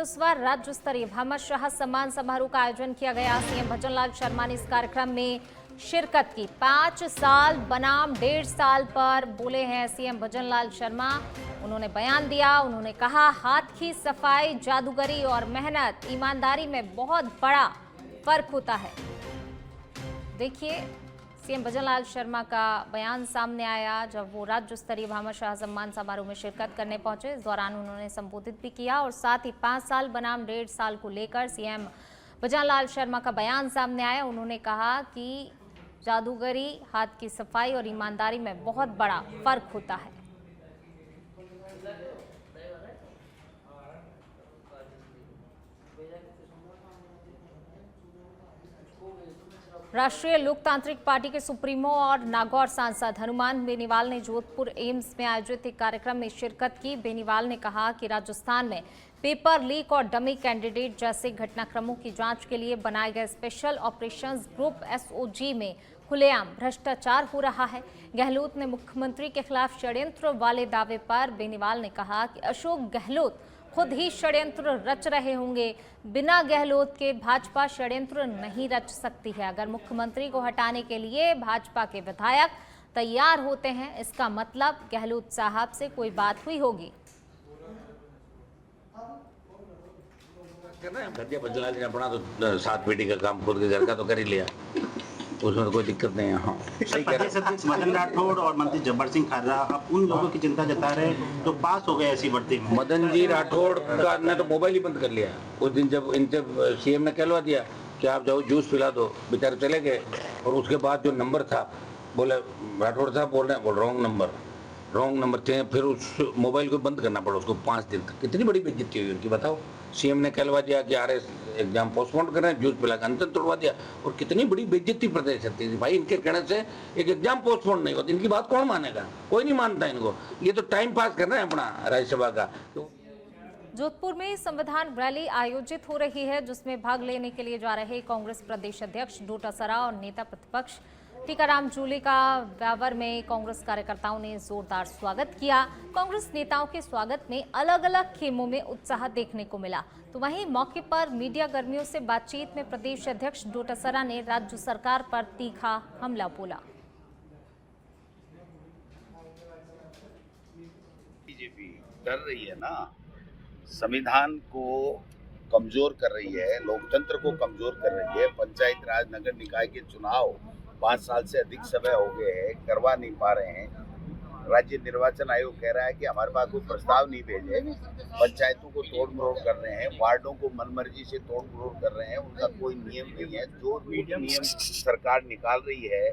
34वां राज्य स्तरीय भामाशाह सम्मान समारोह का आयोजन किया गया। सीएम भजनलाल शर्मा ने इस कार्यक्रम में शिरकत की। 5 साल बनाम 1.5 साल पर बोले हैं सीएम भजनलाल शर्मा। उन्होंने बयान दिया, उन्होंने कहा हाथ की सफाई, जादूगरी और मेहनत, ईमानदारी में बहुत बड़ा फर्क होता है। देखिए सीएम भजनलाल शर्मा का बयान सामने आया जब वो राज्य स्तरीय भामाशाह सम्मान समारोह में शिरकत करने पहुंचे। इस दौरान उन्होंने संबोधित भी किया और साथ ही 5 साल बनाम 1.5 साल को लेकर सीएम भजनलाल शर्मा का बयान सामने आया। उन्होंने कहा कि जादूगरी, हाथ की सफाई और ईमानदारी में बहुत बड़ा फर्क होता है। राष्ट्रीय लोकतांत्रिक पार्टी के सुप्रीमो और नागौर सांसद हनुमान बेनीवाल ने जोधपुर एम्स में आयोजित एक कार्यक्रम में शिरकत की। बेनीवाल ने कहा कि राजस्थान में पेपर लीक और डमी कैंडिडेट जैसे घटनाक्रमों की जांच के लिए बनाए गए स्पेशल ऑपरेशंस ग्रुप एसओजी में खुलेआम भ्रष्टाचार हो रहा है। गहलोत ने मुख्यमंत्री के खिलाफ षड्यंत्र वाले दावे पर बेनीवाल ने कहा कि अशोक गहलोत खुद ही षड्यंत्र रच रहे होंगे। बिना गहलोत के भाजपा षड्यंत्र नहीं रच सकती है। अगर मुख्यमंत्री को हटाने के लिए भाजपा के विधायक तैयार होते हैं, इसका मतलब गहलोत साहब से कोई बात हुई होगी। भजनलाल जी ने अपना तो 7 पेटी का काम खुद के घर का तो कर ही लिया, उसमें तो कोई दिक्कत नहीं है। हाँ सही कह रहे हैं। मदन राठौड़ और मंत्री जब्बर सिंह खाररा अब उन लोगों की चिंता जता रहे हैं जो पास हो गए ऐसी भर्ती में। मदन जी राठौड़ का ने तो मोबाइल ही बंद कर लिया उस दिन जब इनसे सीएम ने कहलवा दिया कि आप जाओ जूस पिला दो, बेचारे चले गए। और उसके बाद जो नंबर था, बोले राठौड़ साहब बोल रहे हैं, बोल रॉन्ग नंबर थे। फिर उस मोबाइल को बंद करना पड़ा उसको 5 दिन तक। कितनी बड़ी बेइज्जती हुई उनकी, बताओ। सीएम ने कहलवा दिया कि आरएस एग्जाम पोस्टपोन कर रहे हैं, जूस पिला के अंतर तोड़वा दिया। और कितनी बड़ी बेइज्जती प्रदेश सकती थी भाई, इनके कहने से एक एग्जाम पोस्टपोन नहीं होती। इनकी बात कौन मानेगा, कोई नहीं मानता इनको। ये तो टाइम पास कर रहे हैं अपना राज्यसभा का। तो जोधपुर में संविधान रैली आयोजित हो रही है जिसमें भाग लेने के लिए जा रहे कांग्रेस प्रदेश अध्यक्ष डोटासरा और नेता प्रतिपक्ष टीकाराम जूली का ब्यावर में कांग्रेस कार्यकर्ताओं ने जोरदार स्वागत किया। कांग्रेस नेताओं के स्वागत में अलग अलग खेमों में उत्साह देखने को मिला। तो वहीं मौके पर मीडिया कर्मियों से बातचीत में प्रदेश अध्यक्ष डोटासरा ने राज्य सरकार पर तीखा हमला बोला। बीजेपी कर रही है ना, संविधान को कमजोर कर रही है, लोकतंत्र को कमजोर कर रही है। पंचायत राज नगर निकाय के चुनाव 5 साल से अधिक समय हो गए हैं, करवा नहीं पा रहे हैं। राज्य निर्वाचन आयोग कह रहा है कि हमारे पास कोई प्रस्ताव नहीं भेजे। पंचायतों को तोड़ मरोड़ कर रहे हैं, वार्डों को मनमर्जी से तोड़ मरोड़ कर रहे हैं, उनका कोई नियम नहीं है। जो नियम सरकार निकाल रही है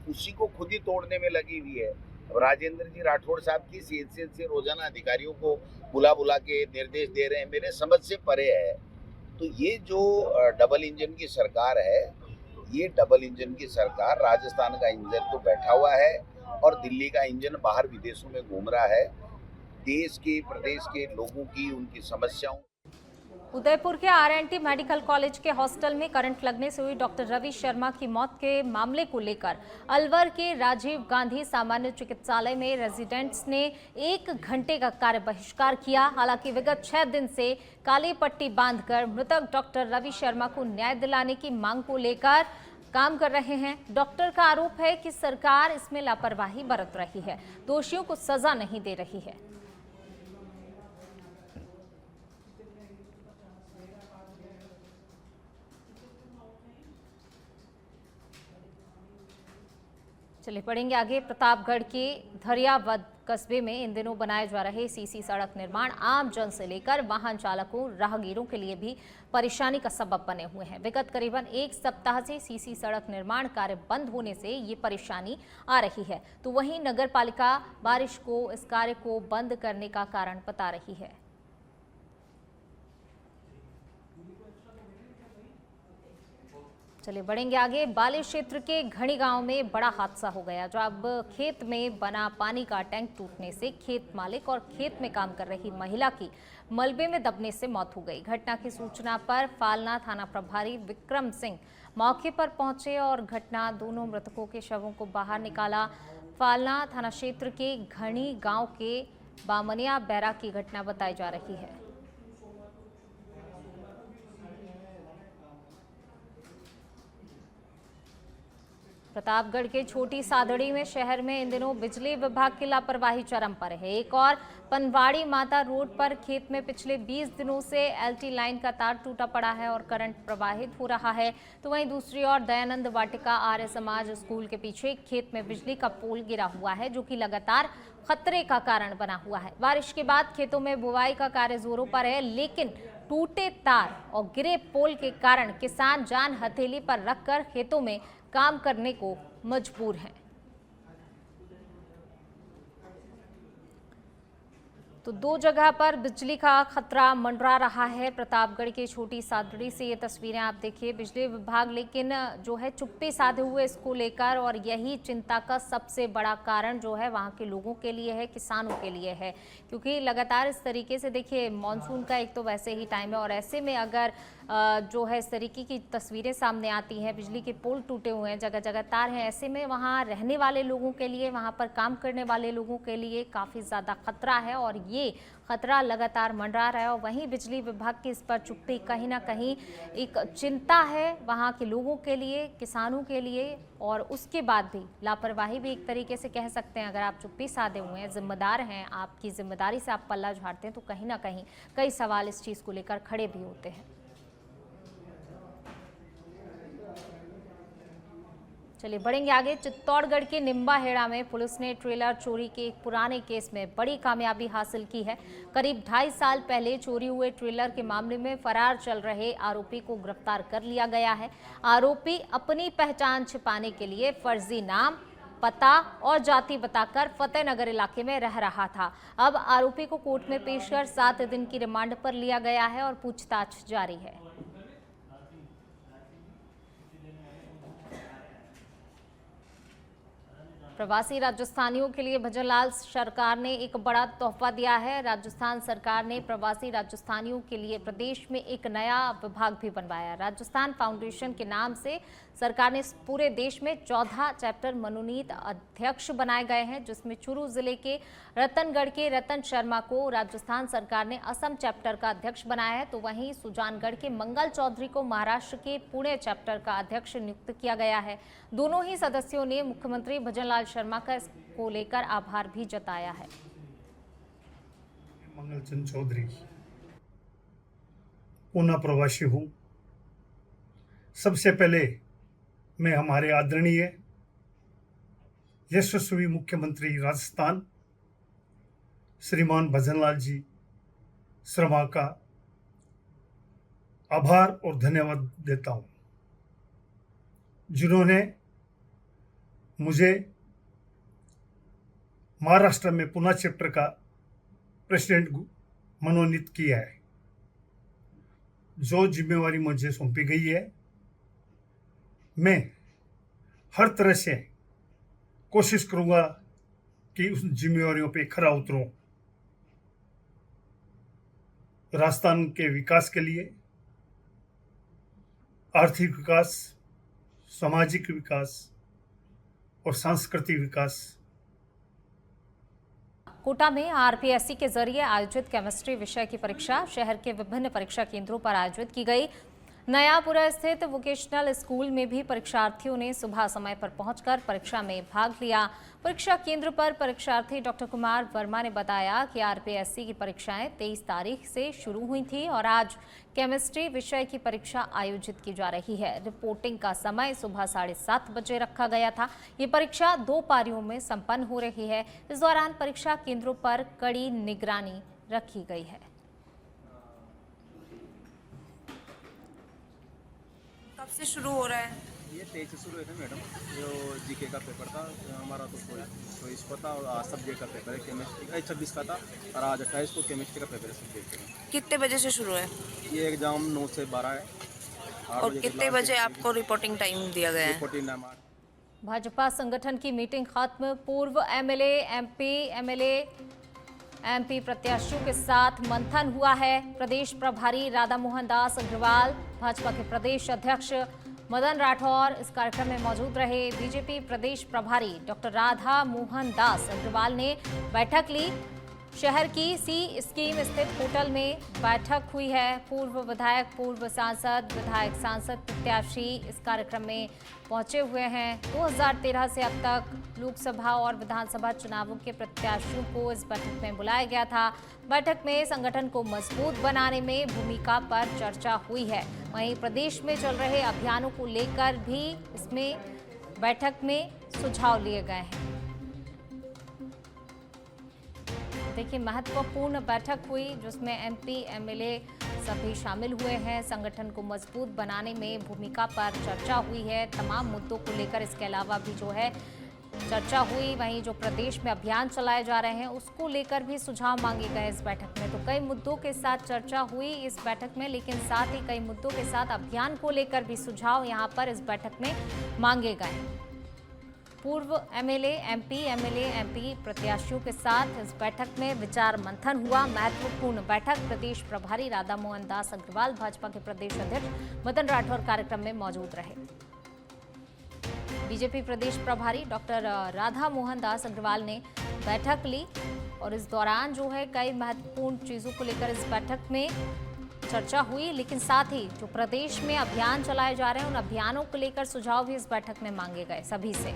उसी को खुद ही तोड़ने में लगी हुई है। अब राजेंद्र जी राठौड़ साहब की हैसियत से रोजाना अधिकारियों को बुला के निर्देश दे रहे हैं, मेरे समझ से परे है। तो ये जो डबल इंजन की सरकार है, ये डबल इंजन की सरकार, राजस्थान का इंजन तो बैठा हुआ है और दिल्ली का इंजन बाहर विदेशों में घूम रहा है। देश के प्रदेश के लोगों की, उनकी समस्याओं। उदयपुर के आरएनटी मेडिकल कॉलेज के हॉस्टल में करंट लगने से हुई डॉक्टर रवि शर्मा की मौत के मामले को लेकर अलवर के राजीव गांधी सामान्य चिकित्सालय में रेजिडेंट्स ने 1 घंटे का कार्य बहिष्कार किया। हालांकि विगत 6 दिन से काली पट्टी बांधकर मृतक डॉक्टर रवि शर्मा को न्याय दिलाने की मांग को लेकर काम कर रहे हैं। डॉक्टर का आरोप है कि सरकार इसमें लापरवाही बरत रही है, दोषियों को सजा नहीं दे रही है। चलिए पढ़ेंगे आगे। प्रतापगढ़ के धरियावद कस्बे में इन दिनों बनाए जा रहे सीसी सड़क निर्माण आम जन से लेकर वाहन चालकों, राहगीरों के लिए भी परेशानी का सबब बने हुए हैं। विगत करीबन 1 सप्ताह से सीसी सड़क निर्माण कार्य बंद होने से ये परेशानी आ रही है। तो वहीं नगर पालिका बारिश को इस कार्य को बंद करने का कारण बता रही है। चलिए बढ़ेंगे आगे। बाली क्षेत्र के घणी गांव में बड़ा हादसा हो गया जब खेत में बना पानी का टैंक टूटने से खेत मालिक और खेत में काम कर रही महिला की मलबे में दबने से मौत हो गई। घटना की सूचना पर फालना थाना प्रभारी विक्रम सिंह मौके पर पहुंचे और घटना दोनों मृतकों के शवों को बाहर निकाला। फालना थाना क्षेत्र के घणी गांव के बामनिया बैरा की घटना बताई जा रही है। प्रतापगढ़ के छोटी सादड़ी में शहर में इन दिनों बिजली विभाग की लापरवाही चरम पर है। एक और पनवाड़ी माता रोड पर खेत में पिछले 20 दिनों से एलटी लाइन का तार टूटा पड़ा है और करंट प्रवाहित हो रहा है। तो वहीं दूसरी ओर दयानंद वाटिका आर्य समाज स्कूल के पीछे खेत में बिजली का पोल गिरा हुआ है, जो कि लगातार खतरे का कारण बना हुआ है। बारिश के बाद खेतों में बुवाई का कार्य जोरों पर है, लेकिन टूटे तार और गिरे पोल के कारण किसान जान हथेली पर रखकर खेतों में काम करने को मजबूर हैं। तो दो जगह पर बिजली का खतरा मंडरा रहा है। प्रतापगढ़ की छोटी सादड़ी से ये तस्वीरें आप देखिए। बिजली विभाग लेकिन जो है चुप्पी साधे हुए इसको लेकर, और यही चिंता का सबसे बड़ा कारण जो है वहाँ के लोगों के लिए है, किसानों के लिए है, क्योंकि लगातार इस तरीके से देखिए मानसून का एक तो वैसे ही टाइम है, और ऐसे में अगर जो है इस तरीके की तस्वीरें सामने आती हैं, बिजली के पोल टूटे हुए हैं, जगह जगह तार हैं, ऐसे में वहाँ रहने वाले लोगों के लिए, वहाँ पर काम करने वाले लोगों के लिए काफ़ी ज़्यादा खतरा है, और ये खतरा लगातार मंडरा रहा है। और वहीं बिजली विभाग की इस पर चुप्पी कहीं ना कहीं एक चिंता है वहाँ के लोगों के लिए, किसानों के लिए, और उसके बाद भी लापरवाही भी एक तरीके से कह सकते हैं। अगर आप चुप्पी साधे हुए हैं, जिम्मेदार हैं, आपकी जिम्मेदारी से आप पल्ला झाड़ते हैं, तो कहीं ना कहीं कई सवाल इस चीज़ को लेकर खड़े भी होते हैं। चलिए बढ़ेंगे आगे। चित्तौड़गढ़ के निम्बाहेड़ा में पुलिस ने ट्रेलर चोरी के एक पुराने केस में बड़ी कामयाबी हासिल की है। करीब 2.5 साल पहले चोरी हुए ट्रेलर के मामले में फरार चल रहे आरोपी को गिरफ्तार कर लिया गया है। आरोपी अपनी पहचान छिपाने के लिए फर्जी नाम, पता और जाति बताकर फतेहनगर इलाके में रह रहा था। अब आरोपी को कोर्ट में पेश कर 7 दिन की रिमांड पर लिया गया है और पूछताछ जारी है। प्रवासी राजस्थानियों के लिए भजनलाल सरकार ने एक बड़ा तोहफा दिया है। राजस्थान सरकार ने प्रवासी राजस्थानियों के लिए प्रदेश में एक नया विभाग भी बनवाया। राजस्थान फाउंडेशन के नाम से सरकार ने पूरे देश में 14 चैप्टर मनोनीत अध्यक्ष बनाए गए हैं, जिसमें चूरू जिले के रतनगढ़ के रतन शर्मा को राजस्थान सरकार ने असम चैप्टर का अध्यक्ष बनाया है। तो वहीं सुजानगढ़ के मंगल चौधरी को महाराष्ट्र के पुणे चैप्टर का अध्यक्ष नियुक्त किया गया है। दोनों ही सदस्यों ने मुख्यमंत्री भजनलाल शर्मा का इसको लेकर आभार भी जताया है। मंगलचंद चौधरी, पूना प्रवासी हूं। सबसे पहले मैं हमारे आदरणीय यशस्वी मुख्यमंत्री राजस्थान श्रीमान भजनलाल जी शर्मा का आभार और धन्यवाद देता हूं, जिन्होंने मुझे महाराष्ट्र में पुणे चैप्टर का प्रेसिडेंट मनोनीत किया है। जो जिम्मेवारी मुझे सौंपी गई है, मैं हर तरह से कोशिश करूंगा कि उस जिम्मेवारियों पे खरा उतरूं। राजस्थान के विकास के लिए, आर्थिक विकास, सामाजिक विकास और सांस्कृतिक विकास। कोटा में आरपीएससी के जरिए आयोजित केमिस्ट्री विषय की परीक्षा शहर के विभिन्न परीक्षा केंद्रों पर आयोजित की गई। नयापुरा स्थित वोकेशनल स्कूल में भी परीक्षार्थियों ने सुबह समय पर पहुंचकर परीक्षा में भाग लिया। परीक्षा केंद्र पर परीक्षार्थी डॉक्टर कुमार वर्मा ने बताया कि आरपीएससी की परीक्षाएं 23 तारीख से शुरू हुई थी और आज केमिस्ट्री विषय की परीक्षा आयोजित की जा रही है। रिपोर्टिंग का समय सुबह 7:30 बजे रखा गया था। ये परीक्षा 2 पारियों में संपन्न हो रही है। इस दौरान परीक्षा केंद्रों पर कड़ी निगरानी रखी गई है। कब से शुरू हो रहा है? ये 23 से शुरू हुए थे मैडम। जो जीके का पेपर था हमारा, तो इसको था, और आज सब्जेक्ट का पेपर है केमिस्ट्री का, 26 का था, और आज 28 को केमिस्ट्री का पेपर है सब्जेक्ट का। कितने बजे से शुरू है? ये एग्जाम 9 से 12 है। और कितने बजे आपको रिपोर्टिंग टाइम दिया गया है? Reporting time 8। भाजपा संगठन की मीटिंग खत्म। पूर्व एमएलए, एमपी प्रत्याशियों के साथ मंथन हुआ है। प्रदेश प्रभारी राधा मोहन दास अग्रवाल, भाजपा के प्रदेश अध्यक्ष मदन राठौर इस कार्यक्रम में मौजूद रहे। बीजेपी प्रदेश प्रभारी डॉक्टर राधा मोहन दास अग्रवाल ने बैठक ली। शहर की सी स्कीम स्थित होटल में बैठक हुई है। पूर्व विधायक, पूर्व सांसद, विधायक सांसद प्रत्याशी इस कार्यक्रम में पहुंचे हुए हैं। 2013 से अब तक लोकसभा और विधानसभा चुनावों के प्रत्याशियों को इस बैठक में बुलाया गया था। बैठक में संगठन को मजबूत बनाने में भूमिका पर चर्चा हुई है। वहीं प्रदेश में चल रहे अभियानों को लेकर भी इसमें बैठक में सुझाव लिए गए हैं। देखिए, महत्वपूर्ण बैठक हुई जिसमें एमपी, एमएलए सभी शामिल हुए हैं। संगठन को मजबूत बनाने में भूमिका पर चर्चा हुई है। तमाम मुद्दों को लेकर इसके अलावा भी जो है चर्चा हुई। वहीं जो प्रदेश में अभियान चलाए जा रहे हैं उसको लेकर भी सुझाव मांगे गए इस बैठक में। तो कई मुद्दों के साथ चर्चा हुई इस बैठक में, लेकिन साथ ही कई मुद्दों के साथ अभियान को लेकर भी सुझाव यहाँ पर इस बैठक में मांगे गए। पूर्व एमएलए, एमपी प्रत्याशियों के साथ इस बैठक में विचार मंथन हुआ। महत्वपूर्ण बैठक। प्रदेश प्रभारी राधा मोहन दास अग्रवाल, भाजपा के प्रदेश अध्यक्ष मदन राठौर कार्यक्रम में मौजूद रहे। बीजेपी प्रदेश प्रभारी डॉक्टर राधा मोहन दास अग्रवाल ने बैठक ली और इस दौरान जो है कई महत्वपूर्ण चीजों को लेकर इस बैठक में चर्चा हुई, लेकिन साथ ही जो प्रदेश में अभियान चलाए जा रहे हैं उन अभियानों को लेकर सुझाव भी इस बैठक में मांगे गए सभी से।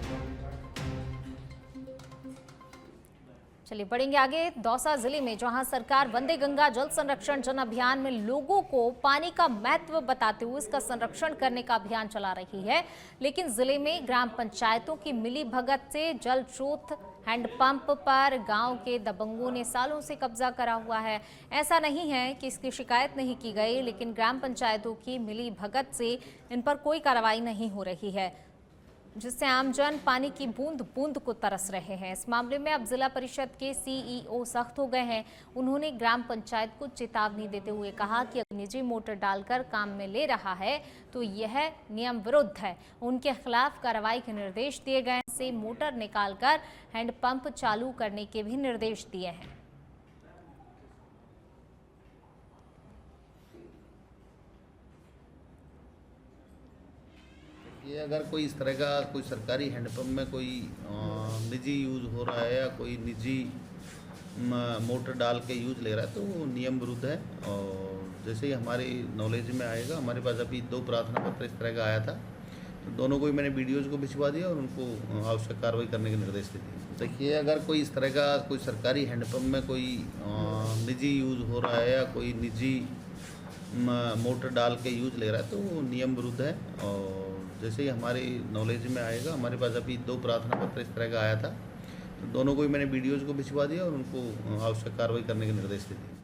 चलिए बढ़ेंगे आगे। दौसा जिले में जहां सरकार वंदे गंगा जल संरक्षण जन अभियान में लोगों को पानी का महत्व बताते हुए इसका संरक्षण करने का अभियान चला रही है, लेकिन जिले में ग्राम पंचायतों की मिली भगत से जल स्रोत हैंडपंप पर गांव के दबंगों ने सालों से कब्जा करा हुआ है। ऐसा नहीं है कि इसकी शिकायत नहीं की गई, लेकिन ग्राम पंचायतों की मिली भगत से इन पर कोई कार्रवाई नहीं हो रही है, जिससे आमजन पानी की बूंद बूंद को तरस रहे हैं। इस मामले में अब जिला परिषद के सीईओ सख्त हो गए हैं। उन्होंने ग्राम पंचायत को चेतावनी देते हुए कहा कि अगर निजी मोटर डालकर काम में ले रहा है तो यह नियम विरुद्ध है। उनके खिलाफ कार्रवाई के निर्देश दिए गए। से मोटर निकालकर हैंडपंप चालू करने के भी निर्देश दिए हैं। ये अगर कोई इस तरह का कोई सरकारी हैंडपम्प में कोई निजी यूज़ हो रहा है या कोई निजी मोटर डाल के यूज़ ले रहा है तो वो नियम विरुद्ध है। और जैसे ही हमारी नॉलेज में आएगा, हमारे पास अभी 2 प्रार्थना पत्र इस तरह का आया था, तो दोनों को ही मैंने वीडियोज़ को भिजवा दिया और उनको आवश्यक कार्रवाई करने के निर्देश दे दिए। देखिए, अगर कोई इस तरह का कोई सरकारी हैंडपम्प में कोई निजी यूज़ हो रहा है या कोई निजी मोटर डाल के यूज़ ले रहा है तो वो नियम विरुद्ध है। और जैसे ही हमारी नॉलेज में आएगा, हमारे पास अभी 2 प्रार्थना पत्र इस तरह का आया था, तो दोनों को ही मैंने वीडियोज़ को भिजवा दिया और उनको आवश्यक कार्रवाई करने के निर्देश दे दिए।